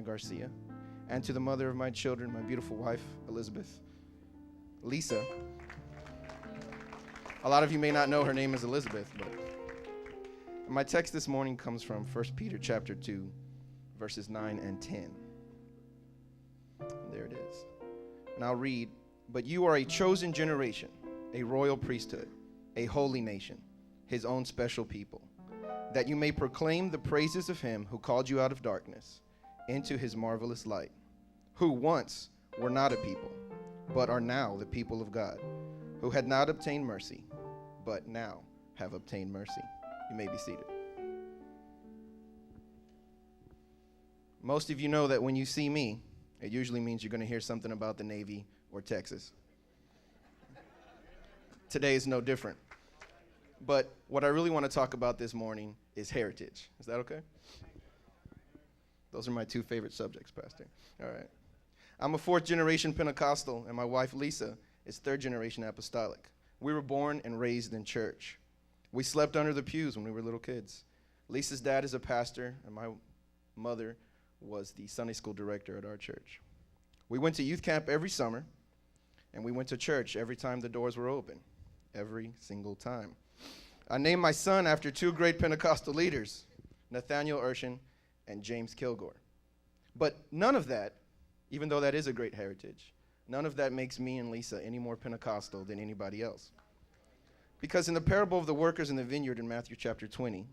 Garcia, and to the mother of my children, my beautiful wife, Elizabeth. Lisa. A lot of you may not know her name is Elizabeth, but my text this morning comes from 1 Peter chapter 2, verses 9 and 10. There it is. And I'll read, "But you are a chosen generation, a royal priesthood, a holy nation, his own special people, that you may proclaim the praises of him who called you out of darkness into his marvelous light, who once were not a people, but are now the people of God, who had not obtained mercy, but now have obtained mercy." You may be seated. Most of you know that when you see me, it usually means you're going to hear something about the Navy or Texas. Today is no different. But what I really want to talk about this morning is heritage. Is that okay? Those are my two favorite subjects, Pastor. All right. I'm a fourth-generation Pentecostal, and my wife, Lisa, is third-generation apostolic. We were born and raised in church. We slept under the pews when we were little kids. Lisa's dad is a pastor, and my mother was the Sunday school director at our church. We went to youth camp every summer, and we went to church every time the doors were open, every single time. I named my son after two great Pentecostal leaders, Nathaniel Urshan and James Kilgore. But none of that, even though that is a great heritage, none of that makes me and Lisa any more Pentecostal than anybody else. Because in the parable of the workers in the vineyard in Matthew chapter 20,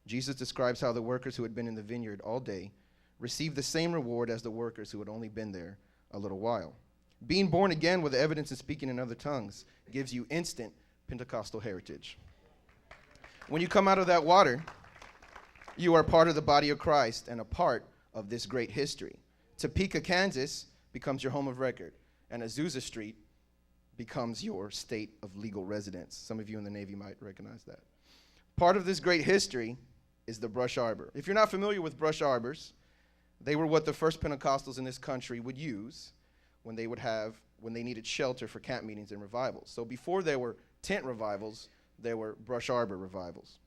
Jesus describes how the workers who had been in the vineyard all day received the same reward as the workers who had only been there a little while. Being born again with the evidence of speaking in other tongues gives you instant Pentecostal heritage. When you come out of that water, you are part of the body of Christ and a part of this great history. Topeka, Kansas becomes your home of record, and Azusa Street becomes your state of legal residence. Some of you in the Navy might recognize that. Part of this great history is the brush arbor. If you're not familiar with brush arbors, they were what the first Pentecostals in this country would use when they needed shelter for camp meetings and revivals. So before there were tent revivals, there were brush arbor revivals.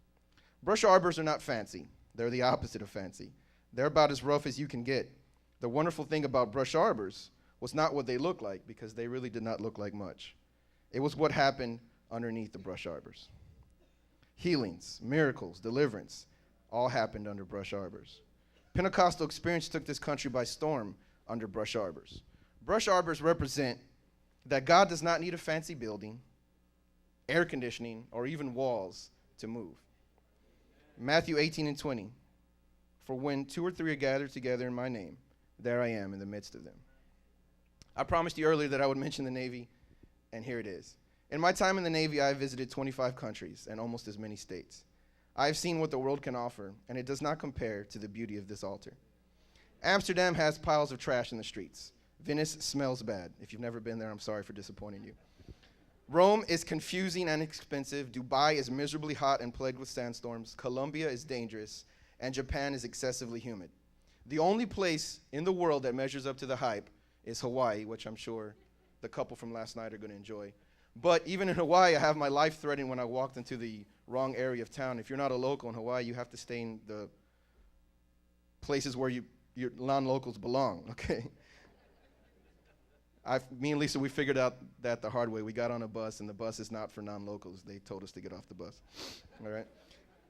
Brush arbors are not fancy. They're the opposite of fancy. They're about as rough as you can get. The wonderful thing about brush arbors was not what they looked like, because they really did not look like much. It was what happened underneath the brush arbors. Healings, miracles, deliverance, all happened under brush arbors. Pentecostal experience took this country by storm under brush arbors. Brush arbors represent that God does not need a fancy building, air conditioning, or even walls to move. Matthew 18 and 20, "For when 2 or 3 are gathered together in my name, there I am in the midst of them." I promised you earlier that I would mention the Navy, and here it is. In my time in the Navy, I have visited 25 countries and almost as many states. I have seen what the world can offer, and it does not compare to the beauty of this altar. Amsterdam has piles of trash in the streets. Venice smells bad. If you've never been there, I'm sorry for disappointing you. Rome is confusing and expensive. Dubai is miserably hot and plagued with sandstorms. Colombia is dangerous, and Japan is excessively humid. The only place in the world that measures up to the hype is Hawaii, which I'm sure the couple from last night are going to enjoy. But even in Hawaii, I have my life threatened when I walked into the wrong area of town. If you're not a local in Hawaii, you have to stay in the places where your non-locals belong, okay? Me and Lisa, we figured out that the hard way. We got on a bus, and the bus is not for non-locals. They told us to get off the bus, all right?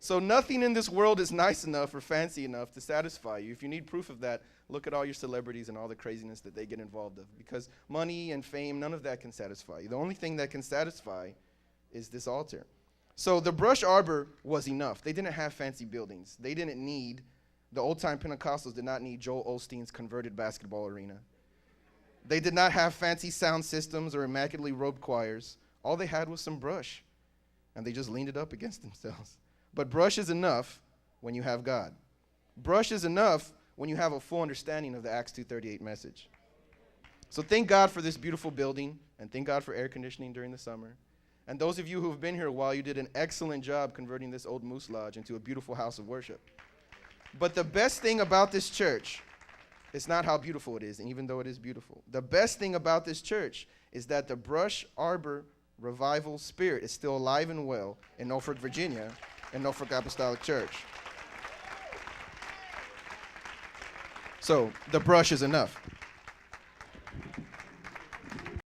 So nothing in this world is nice enough or fancy enough to satisfy you. If you need proof of that, look at all your celebrities and all the craziness that they get involved in. Because money and fame, none of that can satisfy you. The only thing that can satisfy is this altar. So the brush arbor was enough. They didn't have fancy buildings. The old-time Pentecostals did not need Joel Osteen's converted basketball arena. They did not have fancy sound systems or immaculately robed choirs. All they had was some brush, and they just leaned it up against themselves. But brush is enough when you have God. Brush is enough when you have a full understanding of the Acts 2:38 message. So thank God for this beautiful building, and thank God for air conditioning during the summer. And those of you who have been here a while, you did an excellent job converting this old moose lodge into a beautiful house of worship. But the best thing about this church is not how beautiful it is, and even though it is beautiful. The best thing about this church is that the brush arbor revival spirit is still alive and well in Norfolk, Virginia, in Norfolk Apostolic Church. So the brush is enough.